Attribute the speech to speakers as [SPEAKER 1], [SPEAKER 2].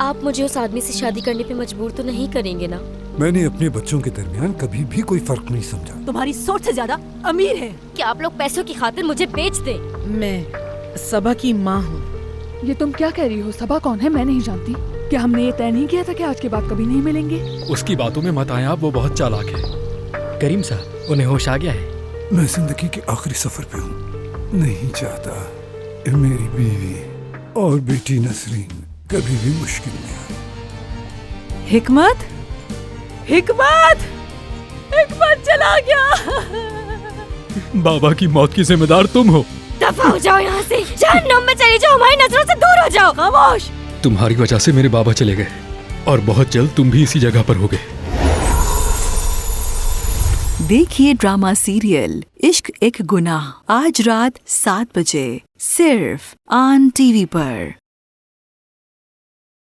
[SPEAKER 1] आप मुझे उस आदमी से शादी करने पे मजबूर तो नहीं करेंगे ना?
[SPEAKER 2] मैंने अपने बच्चों के दरमियान कभी भी कोई फर्क नहीं समझा।
[SPEAKER 3] तुम्हारी सोच से ज्यादा अमीर है।
[SPEAKER 1] क्या आप लोग पैसों की खातिर मुझे बेच दे?
[SPEAKER 3] मैं सबा की माँ हूँ।
[SPEAKER 4] ये तुम क्या कह रही हो? सबा कौन है? मैं नहीं जानती। क्या हमने ये तय नहीं किया था कि आज के बाद कभी नहीं मिलेंगे?
[SPEAKER 5] उसकी बातों में मत आए आप, वो बहुत चालाक है। करीम साहब, उन्हें होश आ गया है।
[SPEAKER 2] मैं जिंदगी के आखिरी सफर पे हूँ। नहीं चाहता कि मेरी बीवी और बेटी नसरीन कभी भी मुश्किल में आए।
[SPEAKER 3] हिकमत, हिकमत, हिकमत चला गया।
[SPEAKER 5] बाबा की मौत की जिम्मेदार तुम हो।
[SPEAKER 1] दफा हो जाओ यहाँ से, जहन्नुम में चली जाओ, हमारी नजरों से दूर हो जाओ।
[SPEAKER 3] खामोश।
[SPEAKER 5] तुम्हारी वजह से मेरे बाबा चले गए और बहुत जल्द तुम भी इसी जगह पर होगे।
[SPEAKER 6] देखिए ड्रामा सीरियल इश्क एक गुनाह आज रात 7 बजे सिर्फ ऑन टीवी पर।